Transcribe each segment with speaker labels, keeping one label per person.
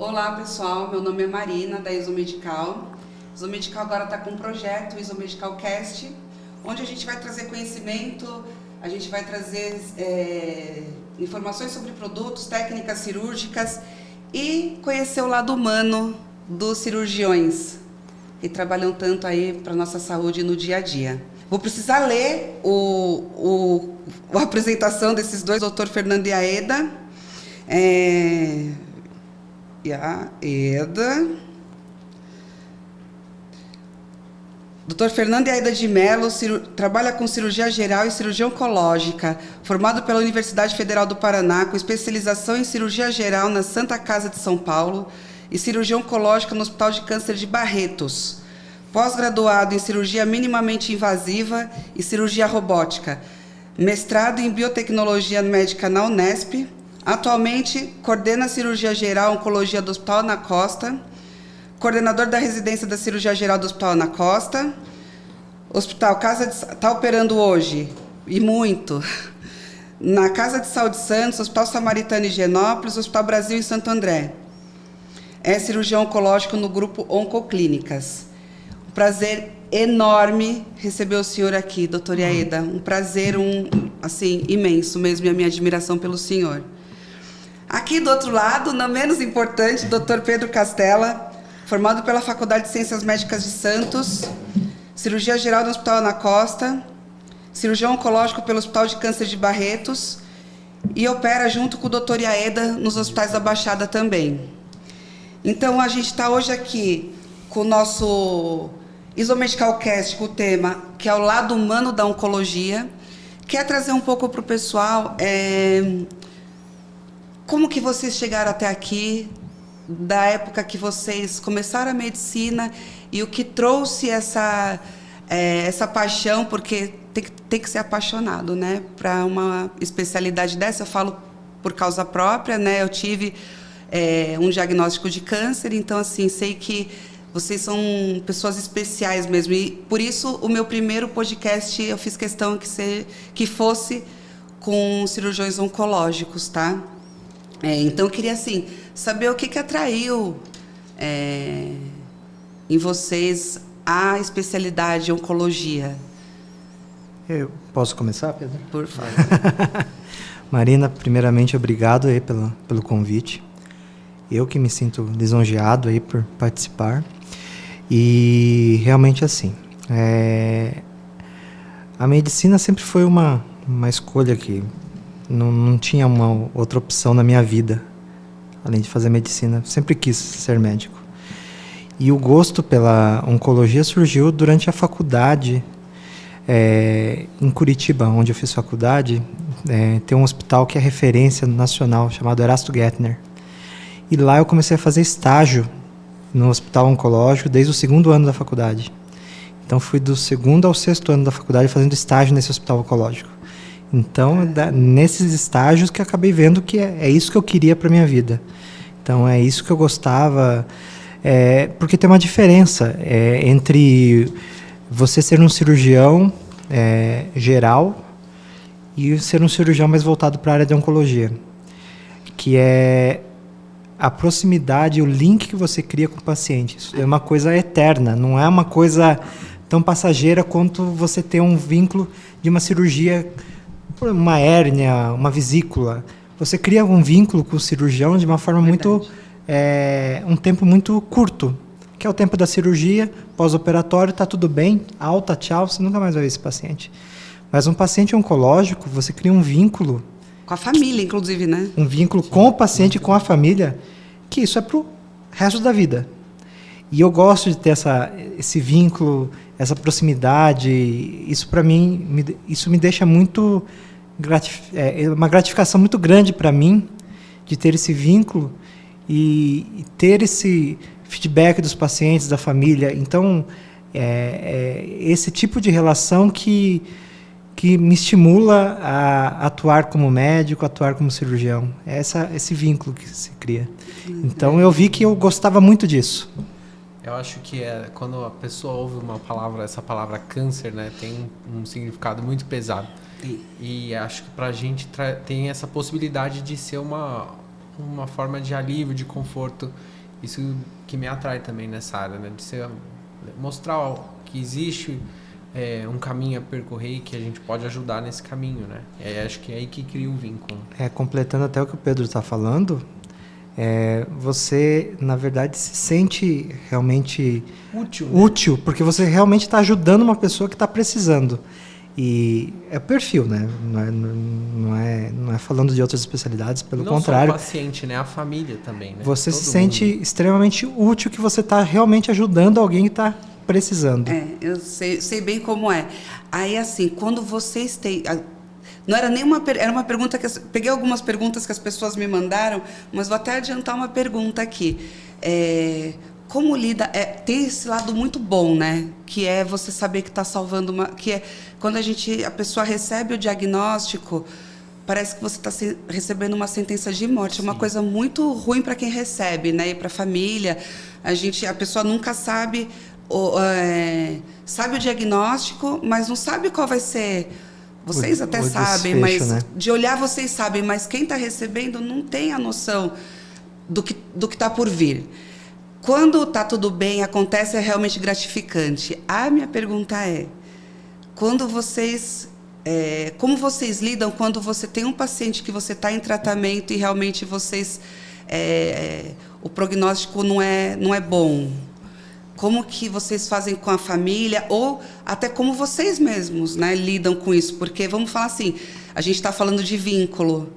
Speaker 1: Olá pessoal, meu nome é Marina, da Isomedical. Isomedical agora está com um projeto, o Isomedical Cast, onde a gente vai trazer conhecimento, a gente vai trazer informações sobre produtos, técnicas cirúrgicas e conhecer o lado humano dos cirurgiões que trabalham tanto aí para nossa saúde no dia a dia. Vou precisar ler a apresentação desses dois, Dr. Fernando e Aeda. Dr. Fernando e Aeda de Mello trabalha com cirurgia geral e cirurgia oncológica, formado pela Universidade Federal do Paraná, com especialização em cirurgia geral na Santa Casa de São Paulo e cirurgia oncológica no Hospital de Câncer de Barretos. Pós-graduado em cirurgia minimamente invasiva e cirurgia robótica. Mestrado em biotecnologia médica na Unesp. Atualmente, coordena a cirurgia geral e oncologia do Hospital Ana Costa. Coordenador da residência da cirurgia geral do Hospital Ana Costa. Hospital Casa de... Está operando hoje, e muito, na Casa de Saúde Santos, Hospital Samaritano em Higienópolis, Hospital Brasil em Santo André. É cirurgião oncológico no grupo Oncoclínicas. Um prazer enorme receber o senhor aqui, doutor Aeda. Um prazer, assim, imenso mesmo, e a minha admiração pelo senhor. Aqui do outro lado, não menos importante, doutor Pedro Castella, formado pela Faculdade de Ciências Médicas de Santos, cirurgia geral no Hospital Ana Costa, cirurgião oncológico pelo Hospital de Câncer de Barretos e opera junto com o doutor Aeda nos hospitais da Baixada também. Então, a gente está hoje aqui com o nosso Isomedical Cast, com o tema que é o lado humano da oncologia. Quer trazer um pouco para o pessoal como que vocês chegaram até aqui, da época que vocês começaram a medicina e o que trouxe essa paixão, porque tem que ser apaixonado, né? Para uma especialidade dessa, eu falo por causa própria, né? Eu tive um diagnóstico de câncer, então, assim, sei que vocês são pessoas especiais mesmo. E, por isso, o meu primeiro podcast, eu fiz questão que fosse com cirurgiões oncológicos, tá? Então, eu queria, assim, saber o que atraiu em vocês a especialidade oncologia.
Speaker 2: Eu posso começar, Pedro?
Speaker 1: Por favor.
Speaker 2: Marina, primeiramente, obrigado aí pelo convite. Eu que me sinto lisonjeado aí por participar. E realmente assim, a medicina sempre foi uma escolha que não tinha uma outra opção na minha vida, além de fazer medicina. Sempre quis ser médico. E o gosto pela oncologia surgiu durante a faculdade. Em Curitiba, onde eu fiz faculdade, tem um hospital que é referência nacional, chamado Erasto Gettner. E lá eu comecei a fazer estágio no hospital oncológico desde o segundo ano da faculdade. Então, fui do segundo ao sexto ano da faculdade fazendo estágio nesse hospital oncológico. Então, nesses estágios que eu acabei vendo que é isso que eu queria para a minha vida. Então, é isso que eu gostava, porque tem uma diferença entre você ser um cirurgião geral e ser um cirurgião mais voltado para a área de oncologia, que é a proximidade, o link que você cria com o paciente. Isso é uma coisa eterna, não é uma coisa tão passageira quanto você ter um vínculo de uma cirurgia, uma hérnia, uma vesícula. Você cria um vínculo com o cirurgião de uma forma um tempo muito curto, que é o tempo da cirurgia, pós-operatório, está tudo bem, alta, tchau, você nunca mais vai ver esse paciente. Mas um paciente oncológico, você cria um vínculo...
Speaker 1: Com a família, inclusive, né?
Speaker 2: Um vínculo com o paciente e com a família, que isso é para o resto da vida. E eu gosto de ter esse vínculo, essa proximidade. Isso, para mim, isso me deixa muito... uma gratificação muito grande para mim, de ter esse vínculo e ter esse feedback dos pacientes, da família. Então, esse tipo de relação que me estimula a atuar como médico, atuar como cirurgião. É esse vínculo que se cria. Então, eu vi que eu gostava muito disso.
Speaker 3: Eu acho que quando a pessoa ouve essa palavra câncer, né, tem um significado muito pesado. E acho que pra gente tem essa possibilidade de ser uma forma de alívio, de conforto. Isso que me atrai também nessa área, né? De mostrar que existe um caminho a percorrer e que a gente pode ajudar nesse caminho, né? Acho que é aí que cria o vínculo.
Speaker 2: Completando até o que o Pedro está falando, você, na verdade, se sente realmente útil, porque você realmente está ajudando uma pessoa que está precisando. E é o perfil, né? Não é falando de outras especialidades, pelo contrário.
Speaker 3: Não só o paciente, né? A família também, né?
Speaker 2: Você se sente extremamente útil, que você está realmente ajudando alguém que está precisando.
Speaker 1: Eu sei bem como é. Aí, assim, quando vocês têm... Não era nenhuma... Era uma pergunta que... Peguei algumas perguntas que as pessoas me mandaram, mas vou até adiantar uma pergunta aqui. Como lida... tem esse lado muito bom, né? Que é você saber que está salvando uma... Que é quando a pessoa recebe o diagnóstico, parece que você está recebendo uma sentença de morte. Sim. É uma coisa muito ruim para quem recebe, né? E para a família. A pessoa nunca sabe... sabe o diagnóstico, mas não sabe qual vai ser. Vocês até sabem,
Speaker 2: desfecho,
Speaker 1: mas
Speaker 2: né?
Speaker 1: De olhar vocês sabem, mas quem está recebendo não tem a noção do que está por vir. Quando está tudo bem, acontece, é realmente gratificante. A minha pergunta é, como vocês lidam quando você tem um paciente que você está em tratamento e realmente o prognóstico não é bom? Como que vocês fazem com a família ou até como vocês mesmos, né, lidam com isso? Porque, vamos falar assim, a gente está falando de vínculo.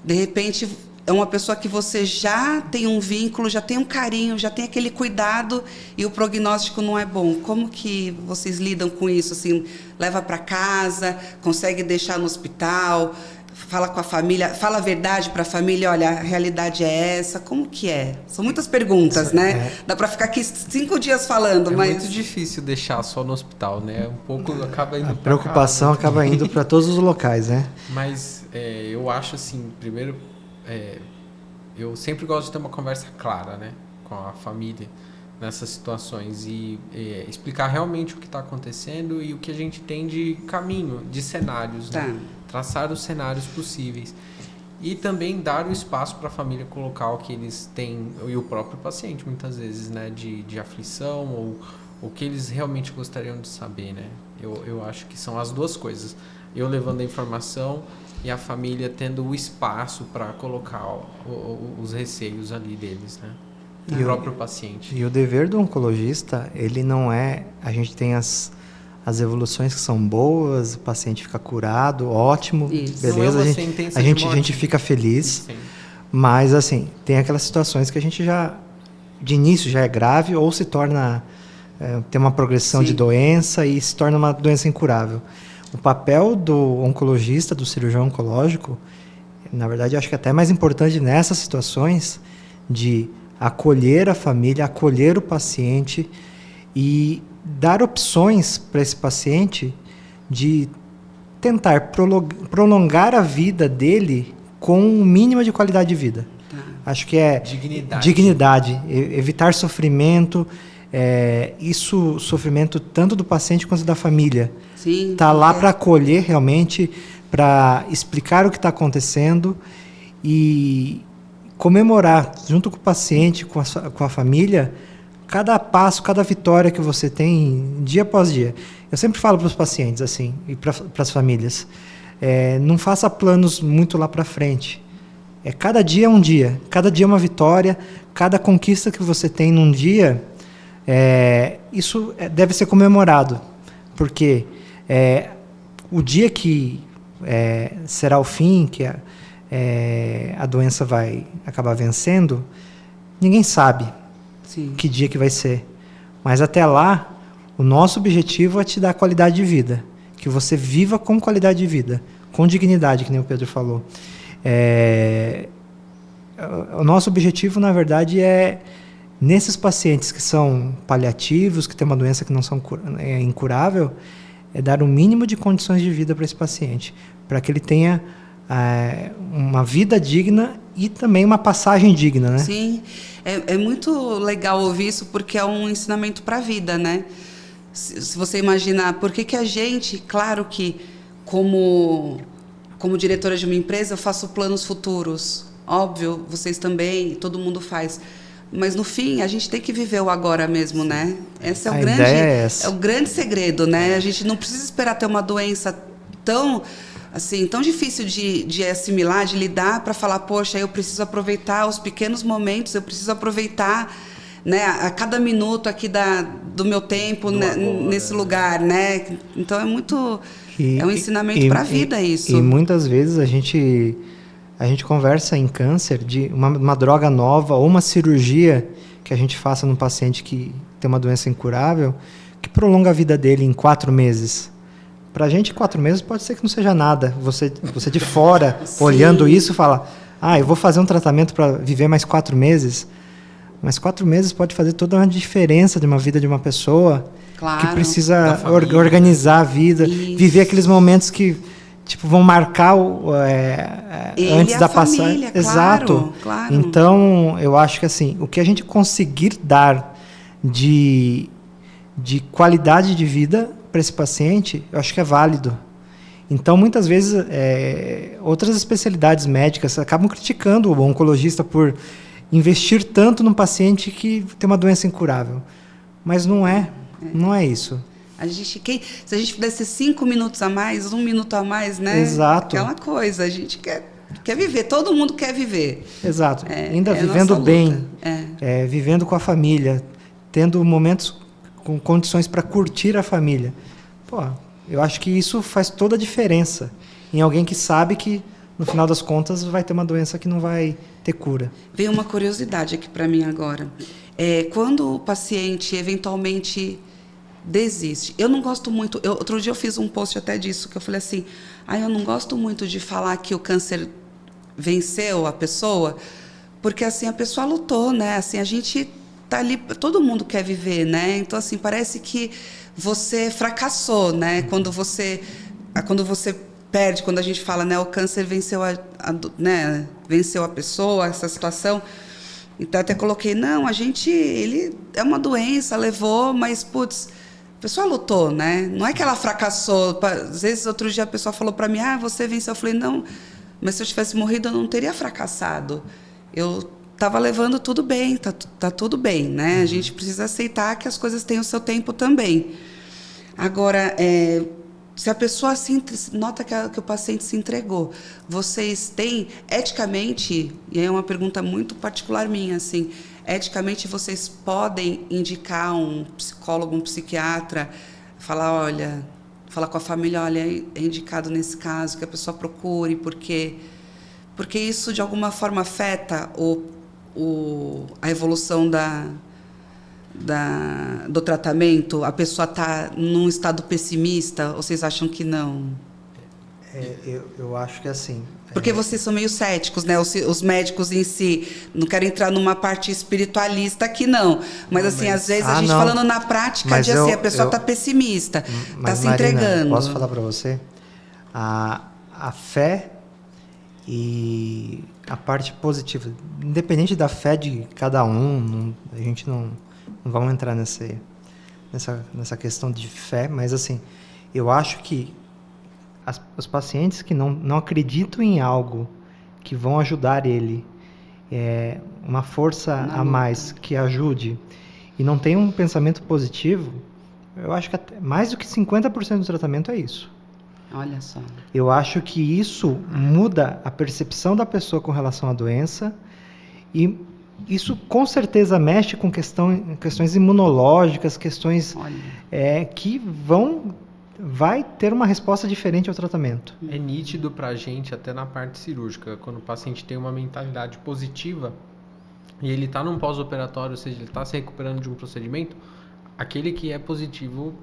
Speaker 1: De repente, é uma pessoa que você já tem um vínculo, já tem um carinho, já tem aquele cuidado e o prognóstico não é bom. Como que vocês lidam com isso? Assim, leva para casa, consegue deixar no hospital, fala com a família, fala a verdade para a família, olha, a realidade é essa, como que é? São muitas perguntas, né? Dá para ficar aqui 5 dias falando, mas...
Speaker 3: É muito difícil deixar só no hospital, né? Um pouco acaba indo
Speaker 2: a preocupação
Speaker 3: casa,
Speaker 2: acaba indo para todos os locais, né?
Speaker 3: Mas eu acho assim, primeiro, eu sempre gosto de ter uma conversa clara, né? Com a família nessas situações e explicar realmente o que está acontecendo e o que a gente tem de caminho, de cenários,
Speaker 1: tá,
Speaker 3: né? Traçar os cenários possíveis e também dar o espaço para a família colocar o que eles têm e o próprio paciente muitas vezes, né, de aflição ou o que eles realmente gostariam de saber, né? Eu acho que são as duas coisas, eu levando a informação e a família tendo o espaço para colocar os receios ali deles, né? O próprio paciente.
Speaker 2: E o dever do oncologista, ele não é... A gente tem as evoluções que são boas, o paciente fica curado, ótimo,
Speaker 1: isso.
Speaker 2: beleza, a gente fica feliz,
Speaker 3: sim.
Speaker 2: Mas assim, tem aquelas situações que a gente já, de início já é grave ou se torna, tem uma progressão
Speaker 1: sim,
Speaker 2: de doença e se torna uma doença incurável. O papel do oncologista, do cirurgião oncológico, na verdade, eu acho que é até mais importante nessas situações de acolher a família, acolher o paciente e dar opções para esse paciente de tentar prolongar a vida dele com um mínimo de qualidade de vida. Acho que é dignidade, evitar sofrimento, sofrimento tanto do paciente quanto da família.
Speaker 1: Sim.
Speaker 2: Tá lá para acolher realmente, para explicar o que está acontecendo e comemorar junto com o paciente, com a família, cada passo, cada vitória que você tem dia após dia. Eu sempre falo para os pacientes assim e para as famílias, não faça planos muito lá para frente. Cada dia é um dia, cada dia é uma vitória, cada conquista que você tem num dia, isso deve ser comemorado, porque o dia que será o fim, que a doença vai acabar vencendo, ninguém sabe.
Speaker 1: Sim.
Speaker 2: Que dia que vai ser. Mas até lá, o nosso objetivo é te dar qualidade de vida. Que você viva com qualidade de vida, com dignidade, que nem o Pedro falou. O nosso objetivo, na verdade, é nesses pacientes que são paliativos, que têm uma doença que não é incurável, é dar o mínimo de condições de vida para esse paciente, para que ele tenha uma vida digna e também uma passagem digna, né?
Speaker 1: Sim, é muito legal ouvir isso, porque é um ensinamento para a vida, né? Se você imaginar, por que a gente, claro que como diretora de uma empresa, eu faço planos futuros, óbvio, vocês também, todo mundo faz. Mas no fim, a gente tem que viver o agora mesmo, né? Esse é o grande,
Speaker 2: ideia é essa.
Speaker 1: é o grande segredo, né? A gente não precisa esperar ter uma doença tão, assim, tão difícil de assimilar, de lidar, para falar, poxa, eu preciso aproveitar os pequenos momentos, eu preciso aproveitar, né, a cada minuto aqui do meu tempo, né,
Speaker 3: agora,
Speaker 1: nesse lugar, né? Então é muito... é um ensinamento para a vida isso.
Speaker 2: E muitas vezes a gente conversa em câncer de uma droga nova ou uma cirurgia que a gente faça num paciente que tem uma doença incurável, que prolonga a vida dele em 4 meses. Para a gente, 4 meses pode ser que não seja nada. Você de fora, olhando isso, fala, eu vou fazer um tratamento para viver mais 4 meses. Mas 4 meses pode fazer toda uma diferença de uma vida de uma pessoa,
Speaker 1: claro,
Speaker 2: que precisa
Speaker 3: família,
Speaker 2: organizar a vida,
Speaker 1: isso,
Speaker 2: viver aqueles momentos que tipo, vão marcar antes da passagem. Exato.
Speaker 1: Claro.
Speaker 2: Então, eu acho que assim, o que a gente conseguir dar de qualidade de vida para esse paciente, eu acho que é válido. Então, muitas vezes, outras especialidades médicas acabam criticando o oncologista por investir tanto num paciente que tem uma doença incurável. Mas não é isso.
Speaker 1: Se a gente pudesse 5 minutos a mais, 1 minuto a mais, né?
Speaker 2: Exato.
Speaker 1: Aquela coisa, a gente quer viver, todo mundo quer viver.
Speaker 2: Exato. Ainda vivendo bem, vivendo com a família, tendo momentos com condições para curtir a família. Eu acho que isso faz toda a diferença em alguém que sabe que, no final das contas, vai ter uma doença que não vai ter cura.
Speaker 1: Veio uma curiosidade aqui para mim agora. Quando o paciente, eventualmente, desiste. Eu não gosto muito... outro dia eu fiz um post até disso, que eu falei assim, eu não gosto muito de falar que o câncer venceu a pessoa, porque assim, a pessoa lutou, né? Assim, a gente tá ali, todo mundo quer viver, né? Então, assim, parece que você fracassou, né? Quando você perde, quando a gente fala, né, o câncer venceu né, venceu a pessoa, essa situação. Então, até coloquei, ele é uma doença, levou, mas, putz, a pessoa lutou, né? Não é que ela fracassou. Às vezes, outro dia, a pessoa falou para mim, você venceu. Eu falei, não, mas se eu tivesse morrido, eu não teria fracassado. Eu estava levando tudo bem, tá tudo bem, né? A gente precisa aceitar que as coisas têm o seu tempo também. Agora, se a pessoa nota que o paciente se entregou, vocês têm, eticamente, e é uma pergunta muito particular minha, assim, eticamente vocês podem indicar um psicólogo, um psiquiatra, falar com a família, olha, é indicado nesse caso que a pessoa procure, porque isso de alguma forma afeta a evolução do tratamento? A pessoa está num estado pessimista? Ou vocês acham que não?
Speaker 2: Eu acho que assim...
Speaker 1: Porque vocês são meio céticos, né? Os médicos em si. Não quero entrar numa parte espiritualista aqui, não. Mas, assim, às vezes a gente falando na prática, assim, a pessoa está pessimista, está se entregando.
Speaker 2: Posso falar para você? A fé e a parte positiva, independente da fé de cada um, a gente não vamos entrar nessa questão de fé, mas assim, eu acho que os pacientes que não acreditam em algo que vão ajudar ele, uma força a mais que ajude, e não tem um pensamento positivo, eu acho que mais do que 50% do tratamento é isso.
Speaker 1: Olha só.
Speaker 2: Eu acho que isso muda a percepção da pessoa com relação à doença, e isso com certeza mexe com questões imunológicas, questões que vai ter uma resposta diferente ao tratamento.
Speaker 3: É nítido pra gente, até na parte cirúrgica, quando o paciente tem uma mentalidade positiva e ele está num pós-operatório, ou seja, ele está se recuperando de um procedimento, aquele que é positivo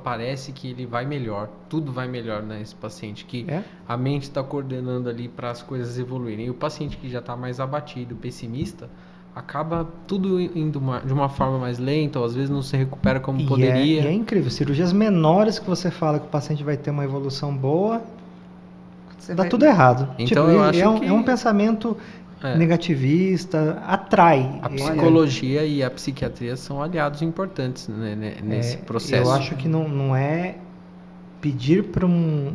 Speaker 3: parece que ele vai melhor, tudo vai melhor nesse paciente, que a mente está coordenando ali para as coisas evoluírem. E o paciente que já está mais abatido, pessimista, acaba tudo indo de uma forma mais lenta, ou às vezes não se recupera como poderia.
Speaker 2: E é incrível, cirurgias menores que você fala que o paciente vai ter uma evolução boa, dá tudo errado.
Speaker 3: Então, eu acho que...
Speaker 2: é um pensamento negativista, atrai.
Speaker 3: A psicologia e a psiquiatria são aliados importantes, né, nesse processo.
Speaker 2: Eu acho que não é pedir para um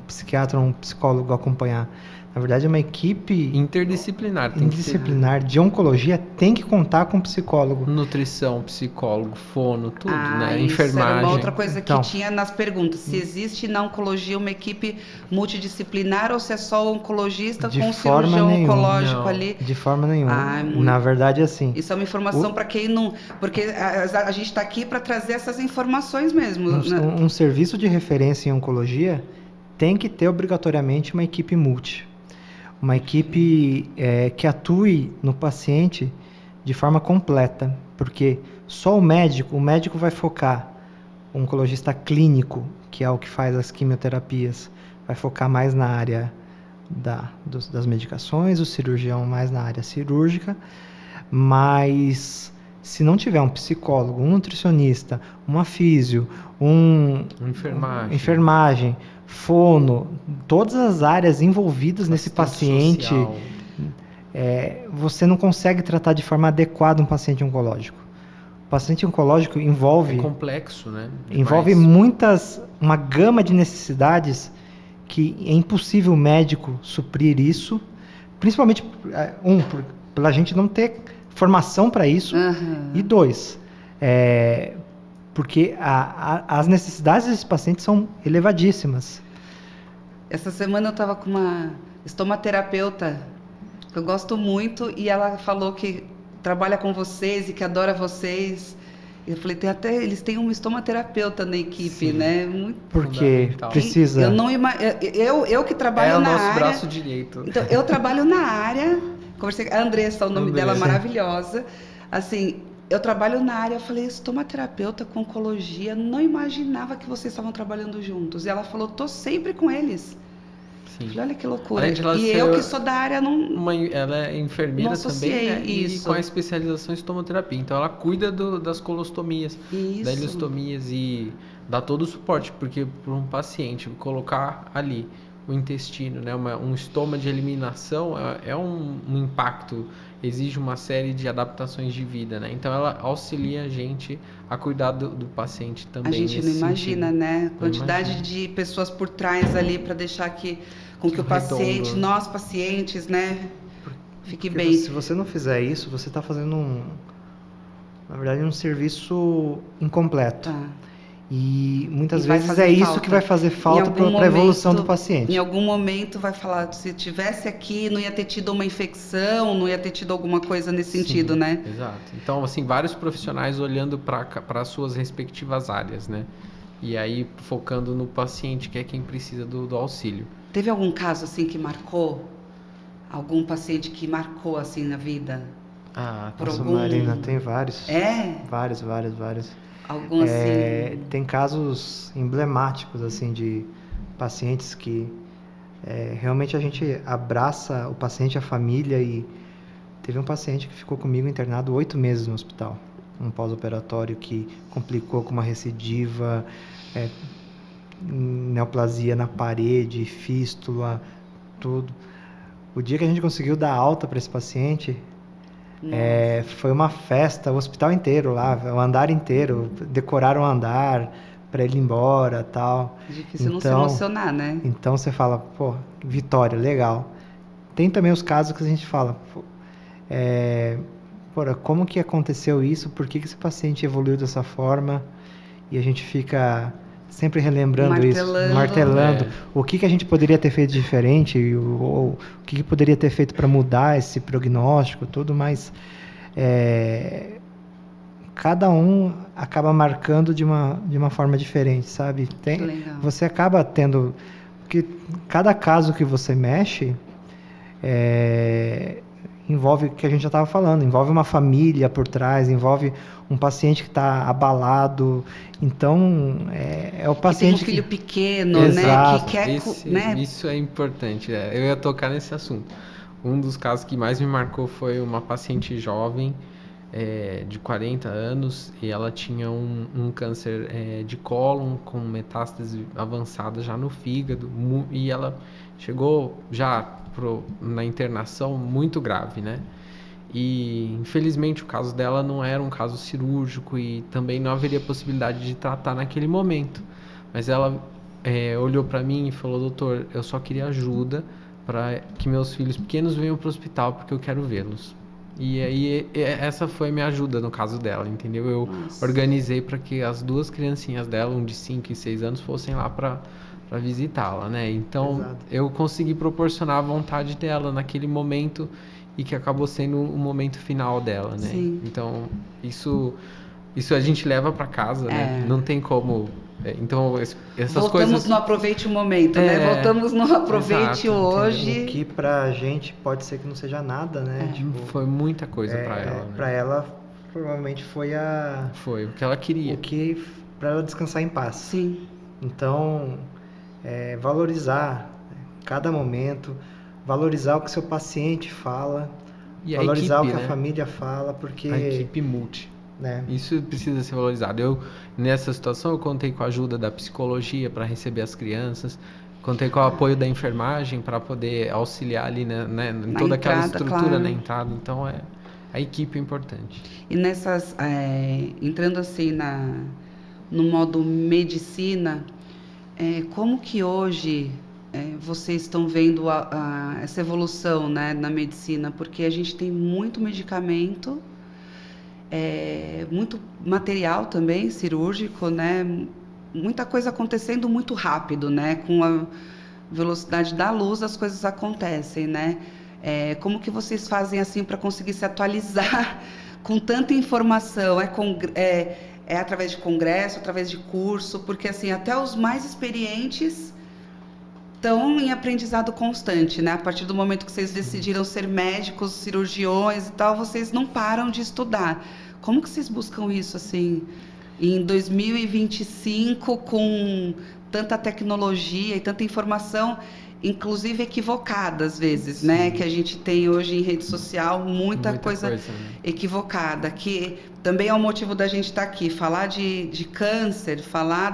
Speaker 2: psiquiatra ou um psicólogo acompanhar. Na verdade, uma equipe
Speaker 3: Interdisciplinar. Tem
Speaker 2: interdisciplinar de oncologia tem que contar com psicólogo.
Speaker 3: Nutrição, psicólogo, fono, tudo, né?
Speaker 1: Isso
Speaker 3: Enfermagem.
Speaker 1: era uma outra coisa que
Speaker 2: Então,
Speaker 1: tinha nas perguntas. Se existe na oncologia uma equipe multidisciplinar ou se é só o oncologista
Speaker 2: De
Speaker 1: com o
Speaker 2: forma
Speaker 1: cirurgião
Speaker 2: nenhuma.
Speaker 1: oncológico
Speaker 3: Não.
Speaker 1: ali?
Speaker 2: De forma nenhuma.
Speaker 1: Ah, muito.
Speaker 2: Na verdade, é assim.
Speaker 1: Isso é uma informação para quem não... Porque a gente está aqui para trazer essas informações mesmo. Né?
Speaker 2: Um serviço de referência em oncologia tem que ter obrigatoriamente uma equipe multi. Uma equipe que atue no paciente de forma completa, porque só o médico vai focar, o oncologista clínico, que é o que faz as quimioterapias, vai focar mais na área das medicações, o cirurgião mais na área cirúrgica, mas se não tiver um psicólogo, um nutricionista, uma físio, enfermagem, fono, todas as áreas envolvidas nesse paciente, você não consegue tratar de forma adequada um paciente oncológico. O paciente oncológico envolve...
Speaker 3: É complexo, né?
Speaker 2: Envolve uma gama de necessidades que é impossível o médico suprir isso, principalmente, pela gente não ter formação para isso, e 2, porque as necessidades desses pacientes são elevadíssimas.
Speaker 1: Essa semana eu estava com uma estomaterapeuta que eu gosto muito e ela falou que trabalha com vocês e que adora vocês. Eu falei, eles têm um estomaterapeuta na equipe,
Speaker 3: Sim.
Speaker 1: né? Muito
Speaker 2: porque precisa...
Speaker 1: Eu que trabalho na área...
Speaker 3: É o nosso braço direito.
Speaker 1: Então, eu trabalho na área... Conversei com a Andressa, o nome dela é maravilhosa. Assim, eu trabalho na área, eu falei, estomaterapeuta com oncologia, não imaginava que vocês estavam trabalhando juntos. E ela falou, tô sempre com eles.
Speaker 3: Sim.
Speaker 1: Falei, olha que loucura.
Speaker 3: E
Speaker 1: eu que sou da área não...
Speaker 3: ela é enfermeira também, né?
Speaker 1: Isso.
Speaker 3: E com a especialização em estomoterapia. Então ela cuida das colostomias, das ileostomias e dá todo o suporte, porque para um paciente colocar ali o intestino, né, um estoma de eliminação é um impacto, exige uma série de adaptações de vida, né? Então ela auxilia a gente a cuidar do paciente também.
Speaker 1: A gente não imagina,
Speaker 3: sentido.
Speaker 1: né? Quantidade de pessoas por trás ali para deixar com que o paciente, nós pacientes, né, fique
Speaker 2: porque
Speaker 1: bem.
Speaker 2: Se você não fizer isso, você está fazendo na verdade, um serviço incompleto.
Speaker 1: Tá.
Speaker 2: E muitas vezes é isso que vai fazer falta para a evolução do paciente.
Speaker 1: Em algum momento vai falar, se tivesse aqui, não ia ter tido uma infecção, não ia ter tido alguma coisa nesse sentido, né?
Speaker 3: Exato. Então, assim, vários profissionais olhando para as suas respectivas áreas, né? E aí focando no paciente, que é quem precisa do auxílio.
Speaker 1: Teve algum caso, assim, que marcou? Algum paciente que marcou, assim, na vida?
Speaker 2: Marina, tem vários. Vários.
Speaker 1: Algum assim...
Speaker 2: Tem casos emblemáticos assim de pacientes que realmente a gente abraça o paciente, a família, e teve um paciente que ficou comigo internado 8 meses no hospital, um pós-operatório que complicou com uma recidiva, neoplasia na parede, fístula, tudo. O dia que a gente conseguiu dar alta para esse paciente, foi uma festa, o hospital inteiro lá, o andar inteiro, decoraram o andar para ele ir embora, tal.
Speaker 1: Difícil não se emocionar, né?
Speaker 2: Então você fala, pô, vitória, legal. Tem também os casos que a gente fala, como que aconteceu isso? Por que esse paciente evoluiu dessa forma? E a gente fica sempre relembrando martelando o que a gente poderia ter feito diferente, ou o que poderia ter feito para mudar esse prognóstico, tudo, mas cada um acaba marcando de uma forma diferente, sabe? Você acaba tendo, porque cada caso que você mexe envolve, que a gente já estava falando, envolve uma família por trás, envolve um paciente que está abalado, então é o paciente
Speaker 1: que tem um filho pequeno,
Speaker 2: exato,
Speaker 1: né, que quer, né?
Speaker 3: Isso é importante, eu ia tocar nesse assunto. Um dos casos que mais me marcou foi uma paciente jovem, de 40 anos, e ela tinha um câncer de cólon com metástase avançada já no fígado, e ela chegou já na internação muito grave, né? E infelizmente o caso dela não era um caso cirúrgico e também não haveria possibilidade de tratar naquele momento. Mas ela olhou para mim e falou: doutor, eu só queria ajuda para que meus filhos pequenos venham para o hospital porque eu quero vê-los. E aí essa foi a minha ajuda no caso dela, entendeu? Eu organizei para que as 2 criancinhas dela, um de 5 e 6 anos, fossem lá para visitá-la, né? Então
Speaker 2: Exato.
Speaker 3: eu consegui proporcionar a vontade dela naquele momento e que acabou sendo o momento final dela, né?
Speaker 1: Sim.
Speaker 3: Então isso a gente leva para casa, né? Não tem como. Então essas
Speaker 1: Voltamos
Speaker 3: coisas.
Speaker 1: no aproveite o momento, né? Voltamos no aproveite
Speaker 3: exato,
Speaker 1: hoje.
Speaker 2: O que pra gente pode ser que não seja nada, né? Tipo,
Speaker 3: Foi muita coisa para ela. Né?
Speaker 2: Pra ela, provavelmente foi
Speaker 3: Foi o que ela queria.
Speaker 2: Pra ela descansar em paz.
Speaker 1: Sim.
Speaker 2: Então, valorizar cada momento, valorizar o que seu paciente fala,
Speaker 3: E
Speaker 2: valorizar
Speaker 3: equipe,
Speaker 2: o que
Speaker 3: né?
Speaker 2: a família fala, porque...
Speaker 3: A equipe multi.
Speaker 2: Né?
Speaker 3: Isso precisa ser valorizado. Nessa situação, eu contei com a ajuda da psicologia para receber as crianças, contei com o apoio da enfermagem para poder auxiliar ali em toda aquela estrutura,
Speaker 1: claro.
Speaker 3: na entrada. Então, a equipe é importante.
Speaker 1: E nessas, entrando assim no modo medicina, como que hoje vocês estão vendo essa evolução, né, na medicina? Porque a gente tem muito medicamento, muito material também cirúrgico, né? Muita coisa acontecendo muito rápido, né? Com a velocidade da luz as coisas acontecem, né? Como que vocês fazem assim para conseguir se atualizar com tanta informação? É através de congresso, através de curso? Porque assim, até os mais experientes estão em aprendizado constante, né? A partir do momento que vocês decidiram ser médicos, cirurgiões e tal, vocês não param de estudar. Como que vocês buscam isso, assim, em 2025, com tanta tecnologia e tanta informação, inclusive equivocada às vezes, né? Que a gente tem hoje em rede social, muita coisa
Speaker 3: né?
Speaker 1: equivocada, que também é o motivo da gente estar aqui, falar de câncer, falar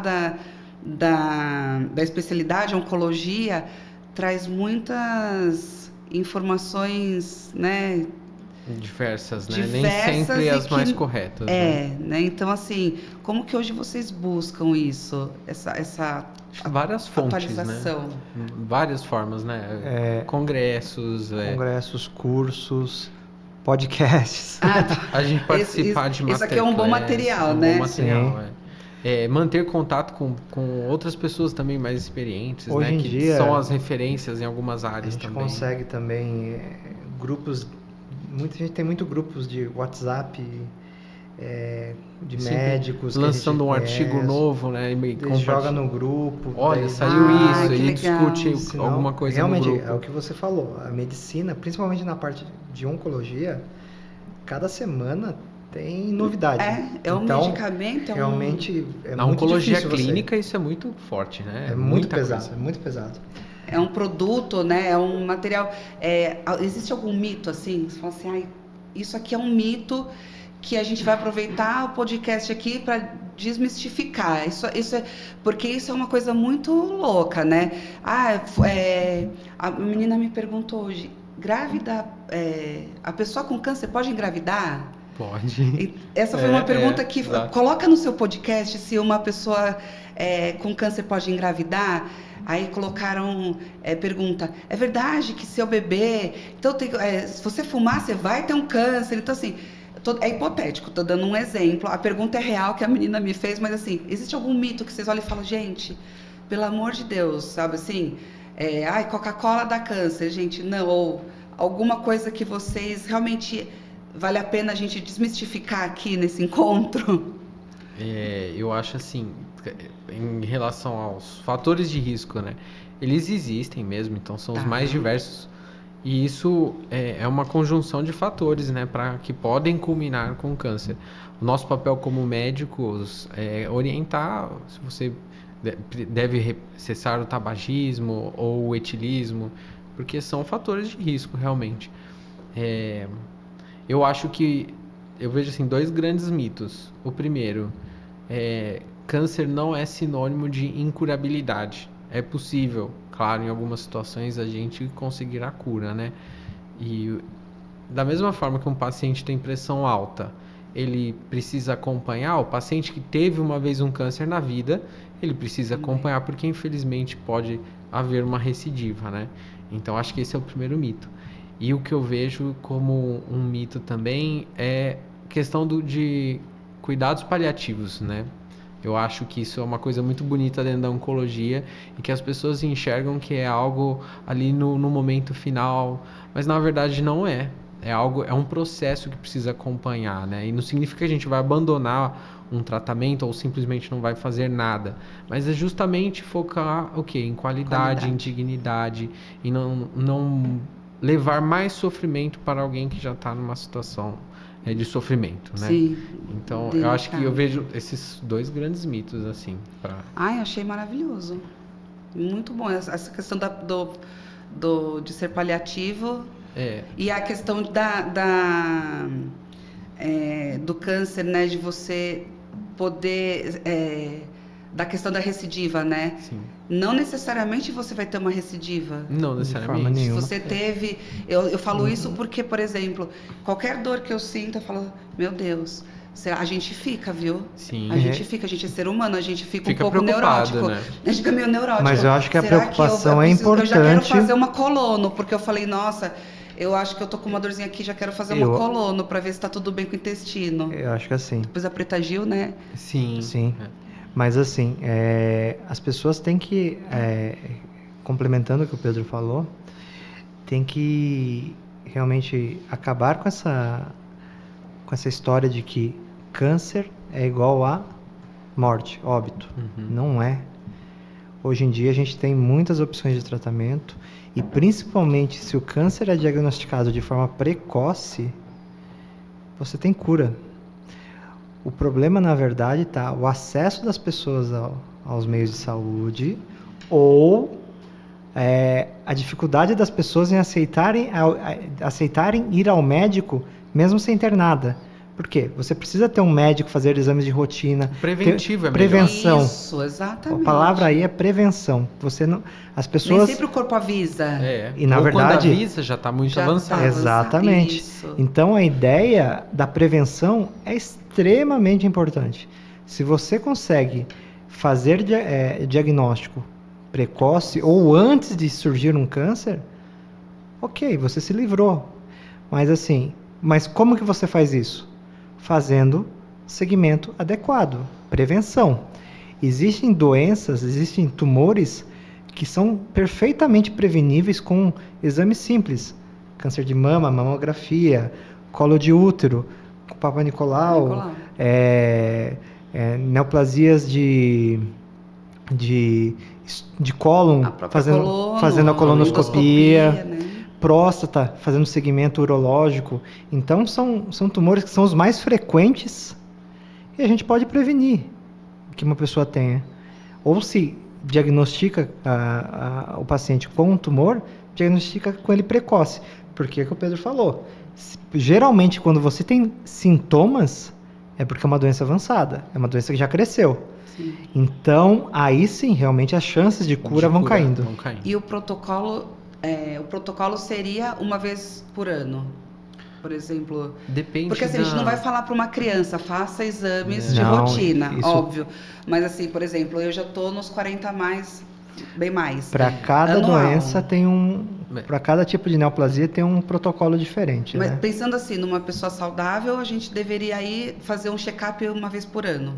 Speaker 1: da especialidade oncologia, traz muitas informações, né?
Speaker 3: Diversas, né? Nem sempre as mais corretas.
Speaker 1: Né? Então, assim, como que hoje vocês buscam isso? Essa
Speaker 3: várias fontes,
Speaker 1: atualização?
Speaker 3: Né? Várias formas, né? Congressos,
Speaker 2: cursos, podcasts.
Speaker 3: A gente participar de masterclass.
Speaker 1: Isso aqui é um bom material, né?
Speaker 3: Bom material, manter contato com outras pessoas também mais experientes,
Speaker 2: hoje
Speaker 3: né?
Speaker 2: em
Speaker 3: que
Speaker 2: dia,
Speaker 3: são as referências em algumas áreas também.
Speaker 2: A gente consegue também grupos. Muita gente tem muito grupos de WhatsApp de médicos.
Speaker 3: Lançando um artigo novo, né?
Speaker 2: Joga no grupo.
Speaker 3: Olha, saiu isso, e discute alguma coisa
Speaker 2: realmente,
Speaker 3: no grupo.
Speaker 2: É o que você falou. A medicina, principalmente na parte de oncologia, cada semana tem novidade.
Speaker 1: Um medicamento.
Speaker 2: Realmente
Speaker 3: na
Speaker 2: muito
Speaker 3: oncologia clínica isso é muito forte, né?
Speaker 2: É muito pesado, é muito pesado.
Speaker 1: É um produto, né? É um material. Existe algum mito assim? Você fala assim, isso aqui é um mito que a gente vai aproveitar o podcast aqui para desmistificar. Porque isso é uma coisa muito louca, né? A menina me perguntou hoje, grávida, a pessoa com câncer pode engravidar?
Speaker 3: Pode.
Speaker 1: Essa foi uma pergunta que coloca no seu podcast se uma pessoa com câncer pode engravidar. Aí colocaram pergunta, é verdade que se eu beber, então se você fumar, você vai ter um câncer? Então, assim, é hipotético, estou dando um exemplo. A pergunta é real que a menina me fez, mas assim, existe algum mito que vocês olham e falam, gente, pelo amor de Deus, sabe assim? Coca-Cola dá câncer, gente, não. Ou alguma coisa que vocês realmente vale a pena a gente desmistificar aqui nesse encontro?
Speaker 3: Eu acho assim, em relação aos fatores de risco, né? Eles existem mesmo, então são os mais diversos. E isso é uma conjunção de fatores, né? Que podem culminar com câncer. O nosso papel como médicos é orientar se você deve cessar o tabagismo ou o etilismo, porque são fatores de risco, realmente. Eu acho que eu vejo assim 2 grandes mitos. O primeiro câncer não é sinônimo de incurabilidade. É possível, claro, em algumas situações a gente conseguir a cura, né? E da mesma forma que um paciente tem pressão alta, ele precisa acompanhar. O paciente que teve uma vez um câncer na vida, ele precisa acompanhar porque infelizmente pode haver uma recidiva, né? Então, acho que esse é o primeiro mito. E o que eu vejo como um mito também é questão de cuidados paliativos, né? Eu acho que isso é uma coisa muito bonita dentro da oncologia e que as pessoas enxergam que é algo ali no momento final, mas na verdade não é. É um processo que precisa acompanhar, né? E não significa que a gente vai abandonar um tratamento ou simplesmente não vai fazer nada, mas é justamente focar o quê? Em qualidade, em dignidade e não levar mais sofrimento para alguém que já está numa situação de sofrimento, né?
Speaker 1: Sim.
Speaker 3: Então, eu acho que eu vejo esses dois grandes mitos, assim,
Speaker 1: Ai, achei maravilhoso. Muito bom. Essa questão de ser paliativo e a questão do câncer, né? De você poder... da questão da recidiva, né?
Speaker 3: Sim.
Speaker 1: Não necessariamente você vai ter uma recidiva.
Speaker 3: Não necessariamente.
Speaker 1: Se você teve... Eu falo isso porque, por exemplo, qualquer dor que eu sinto, eu falo, meu Deus, a gente fica, viu?
Speaker 3: Sim.
Speaker 1: A gente é ser humano, a gente fica um pouco
Speaker 3: preocupado,
Speaker 1: neurótico.
Speaker 3: né?
Speaker 1: A gente fica meio neurótico.
Speaker 2: Mas eu acho que a preocupação é importante.
Speaker 1: Eu já quero fazer uma colono, porque eu falei, nossa, eu acho que eu tô com uma dorzinha aqui, já quero fazer uma colono para ver se tá tudo bem com o intestino.
Speaker 2: Eu acho que assim.
Speaker 1: Depois a Pretagil, né?
Speaker 3: Sim.
Speaker 2: Mas assim, as pessoas têm que, complementando o que o Pedro falou, tem que realmente acabar com essa história de que câncer é igual a morte, óbito. Não é. Hoje em dia a gente tem muitas opções de tratamento e principalmente se o câncer é diagnosticado de forma precoce, você tem cura. O problema, na verdade, está o acesso das pessoas aos meios de saúde ou a dificuldade das pessoas em aceitarem ir ao médico mesmo sem ter nada. Por quê? Você precisa ter um médico, fazer exames de rotina.
Speaker 3: Preventivo é melhor.
Speaker 2: Prevenção.
Speaker 1: Isso, exatamente.
Speaker 2: A palavra aí é prevenção. As pessoas...
Speaker 1: Nem sempre o corpo avisa.
Speaker 2: E na verdade...
Speaker 3: quando avisa, já está muito avançado.
Speaker 2: Exatamente.
Speaker 1: Isso.
Speaker 2: Então, a ideia da prevenção é extremamente importante. Se você consegue fazer diagnóstico precoce ou antes de surgir um câncer, ok, você se livrou. Mas como que você faz isso? Fazendo segmento adequado, prevenção. Existem doenças, existem tumores que são perfeitamente preveníveis com exames simples. Câncer de mama, mamografia, colo de útero, Papa Nicolau, neoplasias de cólon, fazendo a colonoscopia, né? Próstata, fazendo segmento urológico. Então, são tumores que são os mais frequentes e a gente pode prevenir que uma pessoa tenha. Ou se diagnostica o paciente com um tumor, diagnostica com ele precoce. Porque é o que o Pedro falou. Geralmente, quando você tem sintomas, é porque é uma doença avançada. É uma doença que já cresceu. Sim. Então, aí sim, realmente as chances de cura vão caindo.
Speaker 1: E o protocolo seria uma vez por ano, por exemplo.
Speaker 3: Depende.
Speaker 1: Porque assim, a gente não vai falar para uma criança, faça exames de rotina, óbvio. Mas assim, por exemplo, eu já estou nos 40 mais, bem mais.
Speaker 2: Para cada doença para cada tipo de neoplasia tem um protocolo diferente.
Speaker 1: Mas
Speaker 2: né?
Speaker 1: Pensando assim, numa pessoa saudável, a gente deveria ir fazer um check-up uma vez por ano.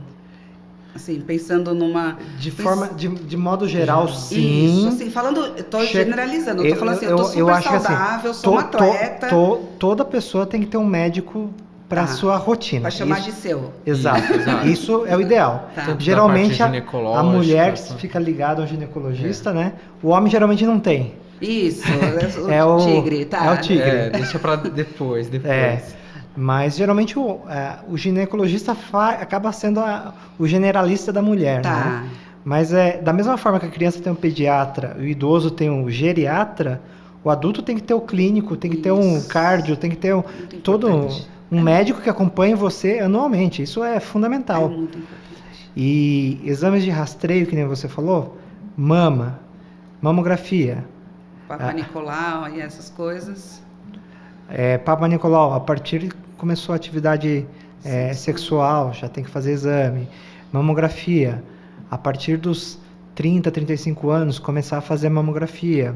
Speaker 1: Assim, pensando numa...
Speaker 2: De modo geral, sim.
Speaker 1: Isso, assim, estou generalizando, eu tô falando assim, eu tô super saudável,
Speaker 2: assim,
Speaker 1: sou uma atleta.
Speaker 2: Toda pessoa tem que ter um médico para sua rotina.
Speaker 1: Para chamar de seu.
Speaker 2: Exato. Isso é o ideal.
Speaker 3: Tá.
Speaker 2: Geralmente, a mulher fica ligada ao ginecologista, né? O homem geralmente não tem.
Speaker 1: Isso, o tigre, tá?
Speaker 2: É o tigre.
Speaker 3: Deixa para depois.
Speaker 2: Mas geralmente o ginecologista acaba sendo o generalista da mulher, né? Mas da mesma forma que a criança tem um pediatra, o idoso tem um geriatra, o adulto tem que ter o clínico, tem que ter um cardio, tem que ter um médico que acompanhe você anualmente. Isso é fundamental.
Speaker 1: É muito importante.
Speaker 2: E exames de rastreio, que nem você falou, mamografia.
Speaker 1: Papa Nicolau e essas coisas.
Speaker 2: Papa Nicolau, a partir começou a atividade sexual, já tem que fazer exame. Mamografia, a partir dos 30, 35 anos, começar a fazer mamografia.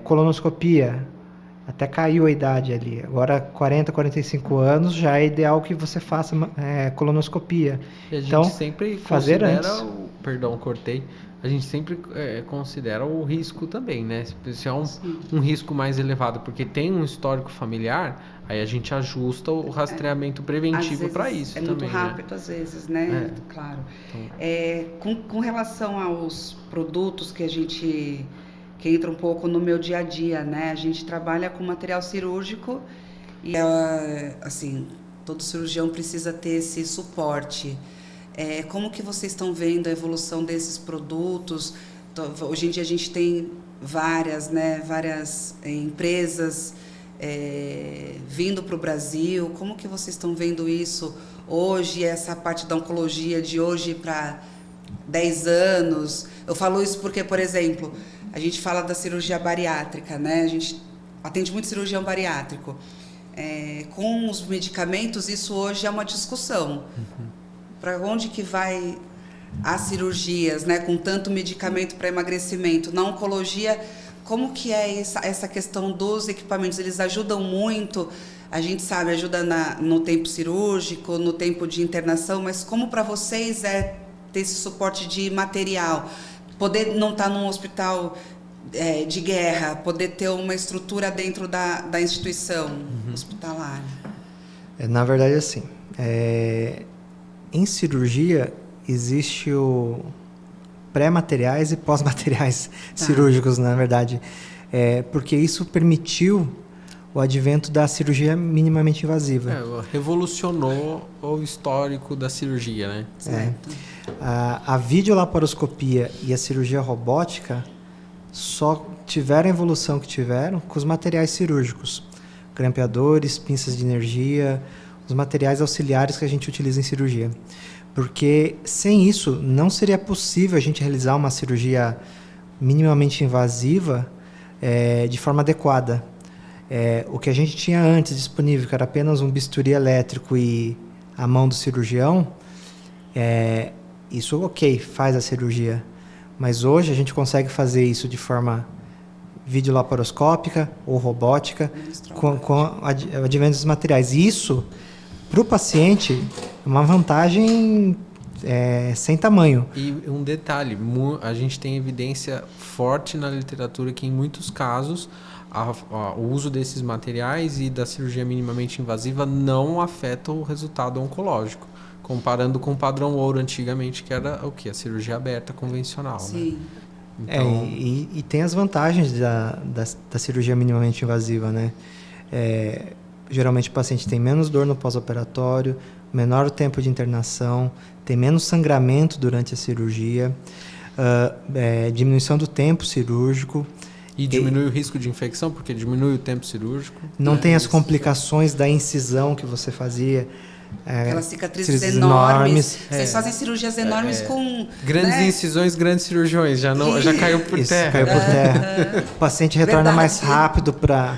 Speaker 2: Colonoscopia, até caiu a idade ali. Agora, 40, 45 anos, já é ideal que você faça colonoscopia.
Speaker 3: E a gente
Speaker 2: Então,
Speaker 3: sempre
Speaker 2: fazer
Speaker 3: considera
Speaker 2: antes.
Speaker 3: perdão, cortei. A gente sempre considera o risco também, né? Se é um risco mais elevado, porque tem um histórico familiar, aí a gente ajusta o rastreamento preventivo para isso
Speaker 1: é
Speaker 3: também.
Speaker 1: muito rápido, às vezes, né? Claro. Com relação aos produtos que entra um pouco no meu dia a dia, né? A gente trabalha com material cirúrgico e, assim, todo cirurgião precisa ter esse suporte. Como que vocês estão vendo a evolução desses produtos? Hoje em dia a gente tem várias empresas vindo para o Brasil. Como que vocês estão vendo isso hoje, essa parte da oncologia de hoje para 10 anos? Eu falo isso porque, por exemplo, a gente fala da cirurgia bariátrica, né? A gente atende muito cirurgião bariátrico. Com os medicamentos, isso hoje é uma discussão. Para onde que vai as cirurgias, né? Com tanto medicamento para emagrecimento? Na oncologia, como que é essa questão dos equipamentos? Eles ajudam muito, a gente sabe, ajuda no tempo cirúrgico, no tempo de internação, mas como para vocês é ter esse suporte de material? Poder não estar num hospital de guerra, poder ter uma estrutura dentro da instituição hospitalar.
Speaker 2: Na verdade, assim, em cirurgia existe o pré-materiais e pós-materiais cirúrgicos, na verdade, porque isso permitiu o advento da cirurgia minimamente invasiva.
Speaker 3: Revolucionou o histórico da cirurgia, né?
Speaker 1: Certo.
Speaker 2: A videolaparoscopia e a cirurgia robótica só tiveram a evolução que tiveram com os materiais cirúrgicos. Grampeadores, pinças de energia, os materiais auxiliares que a gente utiliza em cirurgia. Porque sem isso não seria possível a gente realizar uma cirurgia minimamente invasiva de forma adequada. O que a gente tinha antes disponível, que era apenas um bisturi elétrico e a mão do cirurgião, isso faz a cirurgia. Mas hoje a gente consegue fazer isso de forma videolaparoscópica ou robótica com o advento dos materiais. E isso, para o paciente, é uma vantagem sem tamanho.
Speaker 3: E um detalhe, a gente tem evidência forte na literatura que em muitos casos o uso desses materiais e da cirurgia minimamente invasiva não afeta o resultado oncológico, comparando com o padrão ouro antigamente, que era o quê? A cirurgia aberta convencional.
Speaker 1: Sim.
Speaker 3: Né? Então...
Speaker 2: E tem as vantagens da cirurgia minimamente invasiva, né? Geralmente o paciente tem menos dor no pós-operatório, menor tempo de internação, tem menos sangramento durante a cirurgia, diminuição do tempo cirúrgico.
Speaker 3: E diminui o risco de infecção, porque diminui o tempo cirúrgico.
Speaker 2: Não tem as complicações da incisão que você fazia.
Speaker 1: Aquelas cicatrizes enormes. Vocês fazem cirurgias enormes com...
Speaker 3: Grandes incisões, grandes cirurgiões. Já caiu por terra.
Speaker 2: Caiu por terra. O paciente retorna mais rápido para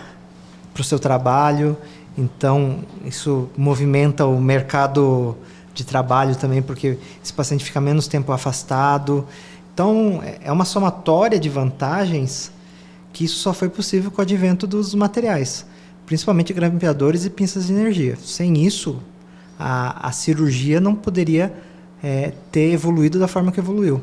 Speaker 2: o seu trabalho. Então, isso movimenta o mercado de trabalho também, porque esse paciente fica menos tempo afastado. Então, é uma somatória de vantagens que isso só foi possível com o advento dos materiais, principalmente grampeadores e pinças de energia. Sem isso, a cirurgia não poderia ter evoluído da forma que evoluiu.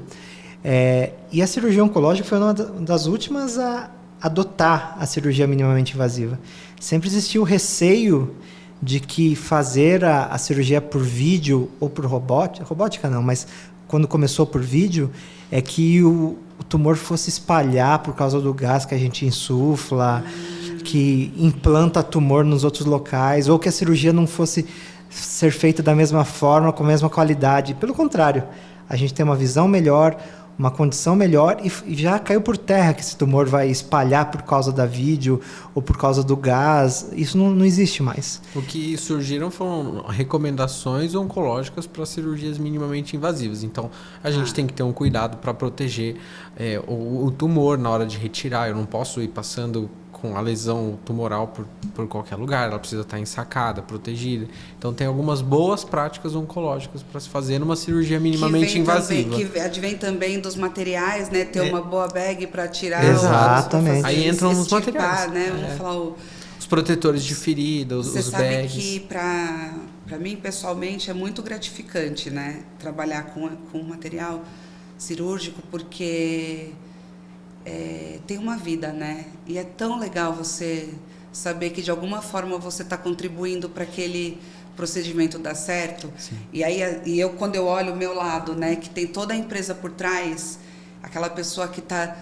Speaker 2: E a cirurgia oncológica foi uma das últimas a adotar a cirurgia minimamente invasiva. Sempre existiu o receio de que fazer a cirurgia por vídeo ou por robótica não, mas quando começou por vídeo, é que o tumor fosse espalhar por causa do gás que a gente insufla, que implanta tumor nos outros locais, ou que a cirurgia não fosse ser feita da mesma forma, com a mesma qualidade. Pelo contrário, a gente tem uma visão melhor, uma condição melhor e já caiu por terra que esse tumor vai espalhar por causa da vídeo ou por causa do gás. Isso não existe mais.
Speaker 3: O que surgiram foram recomendações oncológicas para cirurgias minimamente invasivas. Então, a gente tem que ter um cuidado para proteger o tumor na hora de retirar. Eu não posso ir passando com a lesão tumoral por qualquer lugar, ela precisa estar ensacada, protegida. Então tem algumas boas práticas oncológicas para se fazer numa cirurgia minimamente invasiva.
Speaker 1: Que advém também dos materiais, né? Ter uma boa bag para tirar.
Speaker 2: Exatamente.
Speaker 3: Aí entram nos materiais.
Speaker 1: Né? Vamos falar
Speaker 3: os protetores de ferida, os bags.
Speaker 1: Você sabe que para mim, pessoalmente, é muito gratificante, né? Trabalhar com material cirúrgico, porque tem uma vida, né? E é tão legal você saber que, de alguma forma, você está contribuindo para aquele procedimento dar certo.
Speaker 3: Sim.
Speaker 1: E eu, quando eu olho o meu lado, né? Que tem toda a empresa por trás, aquela pessoa que está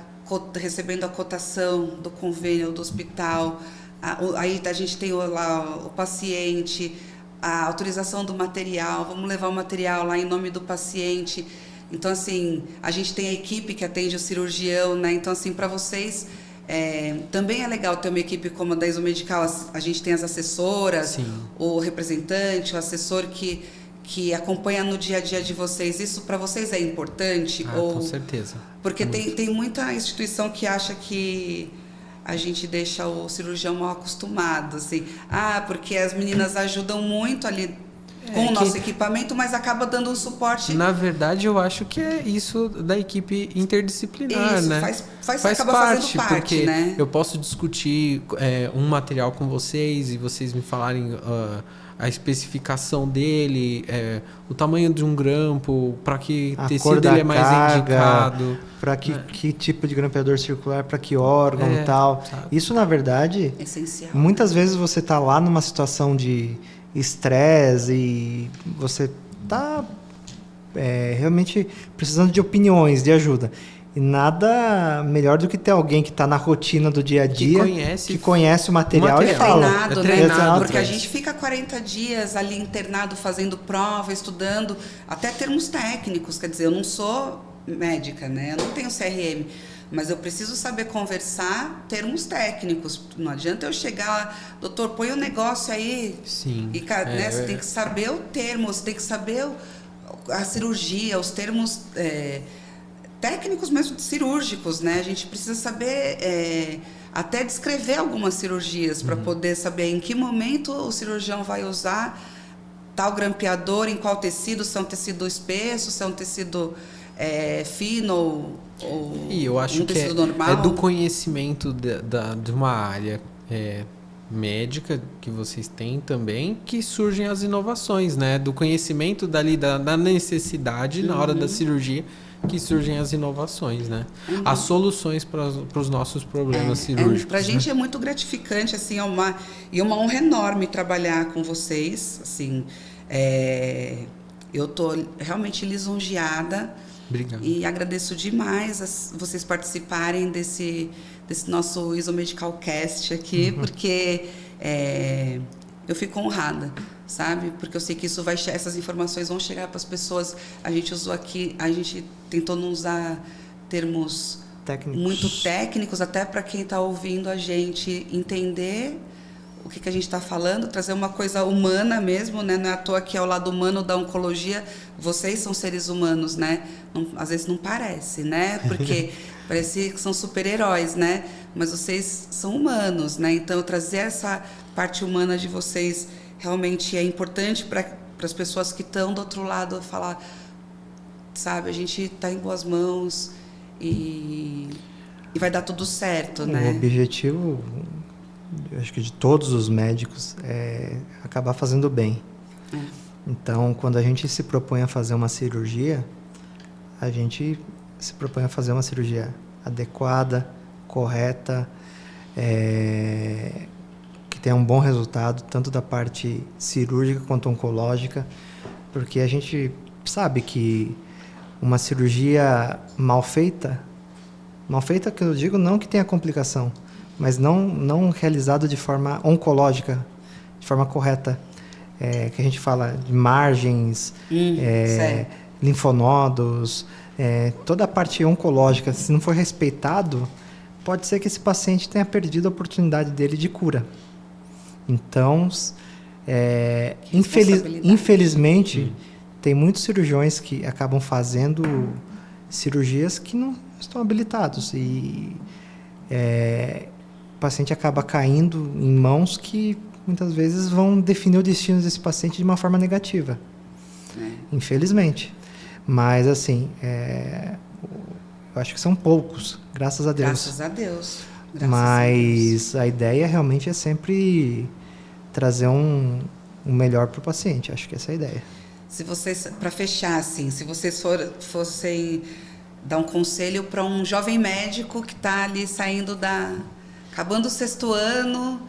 Speaker 1: recebendo a cotação do convênio do hospital, aí a gente tem lá o paciente, a autorização do material, vamos levar o material lá em nome do paciente. Então, assim, a gente tem a equipe que atende o cirurgião, né? Então, assim, para vocês, também é legal ter uma equipe como a da Isomedical. A gente tem as assessoras,
Speaker 3: Sim.
Speaker 1: o representante, o assessor que acompanha no dia a dia de vocês. Isso para vocês é importante?
Speaker 3: Com certeza.
Speaker 1: Porque tem muita instituição que acha que a gente deixa o cirurgião mal acostumado, assim. Porque as meninas ajudam muito ali com o nosso equipamento, mas acaba dando um suporte.
Speaker 3: Na verdade, eu acho que é isso da equipe interdisciplinar,
Speaker 1: isso,
Speaker 3: né?
Speaker 1: Acaba fazendo parte,
Speaker 3: porque
Speaker 1: né?
Speaker 3: eu posso discutir um material com vocês e vocês me falarem a especificação dele, o tamanho de um grampo, para que tecido ele é mais indicado.
Speaker 2: Para que tipo de grampeador circular, para que órgão e tal. Sabe? Isso, na verdade,
Speaker 1: essencial.
Speaker 2: Muitas vezes você está lá numa situação de estresse e você está realmente precisando de opiniões, de ajuda. E nada melhor do que ter alguém que está na rotina do dia a dia, que conhece o material e fala.
Speaker 1: Treinado, porque a gente fica 40 dias ali internado, fazendo prova, estudando, até termos técnicos. Quer dizer, eu não sou médica, né? Eu não tenho CRM. Mas eu preciso saber conversar termos técnicos. Não adianta eu chegar lá, doutor, põe um negócio aí.
Speaker 3: Sim.
Speaker 1: E, né, você tem que saber o termo, você tem que saber a cirurgia, os termos técnicos mesmo cirúrgicos, né? A gente precisa saber até descrever algumas cirurgias para poder saber em que momento o cirurgião vai usar tal grampeador, em qual tecido, se é um tecido espesso, se é um tecido fino ou
Speaker 3: e eu acho que é do conhecimento de uma área médica que vocês têm também que surgem as inovações, né? Do conhecimento dali da necessidade na hora da cirurgia que surgem as inovações, né? As soluções para os nossos problemas cirúrgicos.
Speaker 1: Para a gente é muito gratificante, assim, uma honra enorme trabalhar com vocês, assim. Eu estou realmente lisonjeada.
Speaker 3: Obrigado.
Speaker 1: E agradeço demais vocês participarem desse nosso Isomedical Cast aqui, porque eu fico honrada, sabe? Porque eu sei que essas informações vão chegar para as pessoas. A gente usou aqui, a gente tentou não usar termos muito técnicos, até para quem está ouvindo a gente entender o que a gente está falando, trazer uma coisa humana mesmo, né? Não é à toa que é o lado humano da oncologia. Vocês são seres humanos, né? Às vezes não parece, né? Porque parece que são super-heróis, né? Mas vocês são humanos, né? Então, trazer essa parte humana de vocês realmente é importante para as pessoas que estão do outro lado falar, sabe? A gente está em boas mãos e vai dar tudo certo, né?
Speaker 2: O objetivo, eu acho que de todos os médicos, é acabar fazendo bem. Então, quando a gente se propõe a fazer uma cirurgia, a gente se propõe a fazer uma cirurgia adequada, correta, que tenha um bom resultado, tanto da parte cirúrgica quanto oncológica, porque a gente sabe que uma cirurgia mal feita que eu digo não que tenha complicação, mas não realizado de forma oncológica, de forma correta, que a gente fala de margens, linfonodos, toda a parte oncológica, se não for respeitado, pode ser que esse paciente tenha perdido a oportunidade dele de cura. Então, infelizmente, tem muitos cirurgiões que acabam fazendo cirurgias que não estão habilitados. paciente acaba caindo em mãos que muitas vezes vão definir o destino desse paciente de uma forma negativa. Infelizmente. Mas, assim, eu acho que são poucos, graças a Deus.
Speaker 1: Graças a Deus.
Speaker 2: Mas a ideia realmente é sempre trazer um melhor para o paciente. Acho que essa é a ideia.
Speaker 1: Se vocês, para fechar, assim, se vocês fossem dar um conselho para um jovem médico que está ali acabando o 6º ano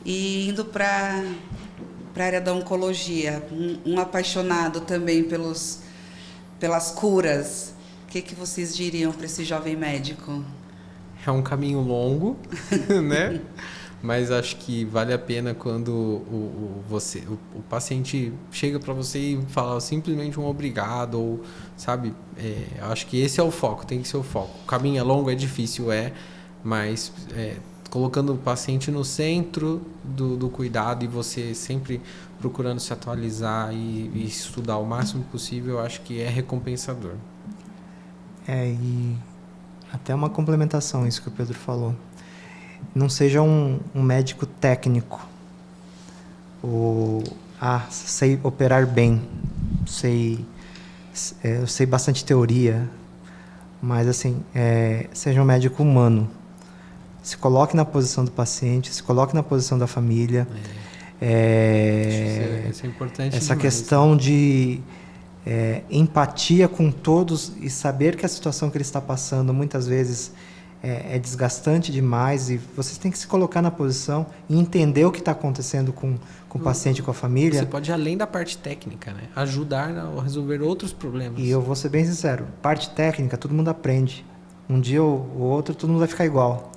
Speaker 1: e indo para a área da oncologia, um apaixonado também pelas curas, o que vocês diriam para esse jovem médico?
Speaker 3: É um caminho longo, né? Mas acho que vale a pena quando o paciente chega para você e fala simplesmente um obrigado, ou, sabe? Acho que esse é o foco, tem que ser o foco. O caminho é longo, é difícil, mas colocando o paciente no centro do cuidado e você sempre procurando se atualizar e estudar o máximo possível, eu acho que é recompensador.
Speaker 2: E até uma complementação, isso que o Pedro falou. Não seja um médico técnico. Sei operar bem, eu sei bastante teoria, mas assim, seja um médico humano. Se coloque na posição do paciente, se coloque na posição da família.
Speaker 3: Isso é importante
Speaker 2: essa
Speaker 3: demais,
Speaker 2: questão de empatia com todos e saber que a situação que ele está passando muitas vezes é desgastante demais, e vocês têm que se colocar na posição e entender o que está acontecendo com o paciente e com a família.
Speaker 3: Você pode ir além da parte técnica, né? Ajudar a resolver outros problemas.
Speaker 2: E eu vou ser bem sincero, parte técnica todo mundo aprende. Um dia ou outro todo mundo vai ficar igual.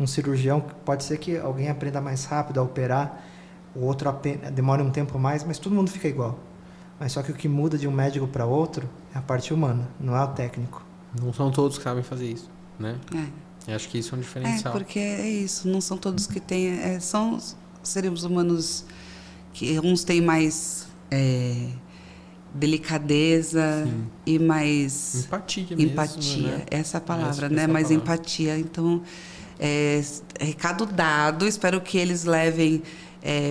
Speaker 2: Um cirurgião, pode ser que alguém aprenda mais rápido a operar, o outro demora um tempo mais, mas todo mundo fica igual. Mas só que o que muda de um médico para outro é a parte humana, não é o técnico.
Speaker 3: Não são todos que sabem fazer isso, né? Eu acho que isso é um diferencial.
Speaker 1: Porque é isso, não são todos que têm... são seres humanos que uns têm mais delicadeza. Sim. E mais...
Speaker 3: Empatia mesmo.
Speaker 1: Empatia,
Speaker 3: né?
Speaker 1: Essa é a palavra, né? Mais empatia. Então, recado dado, espero que eles levem...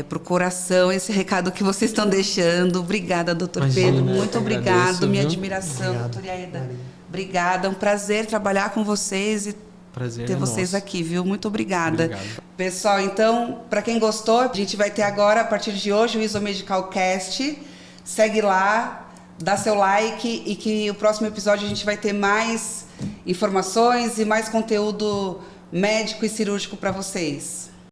Speaker 1: para o coração esse recado que vocês estão deixando. Obrigada, doutor Pedro. Muito obrigado. Minha admiração, doutora Iaida. Obrigada. É um prazer trabalhar com vocês e ter vocês aqui, viu? Muito obrigada.
Speaker 3: Obrigado.
Speaker 1: Pessoal, então, para quem gostou, a gente vai ter agora, a partir de hoje, o Isomedical Cast. Segue lá, dá seu like e que o próximo episódio a gente vai ter mais informações e mais conteúdo médico e cirúrgico para vocês.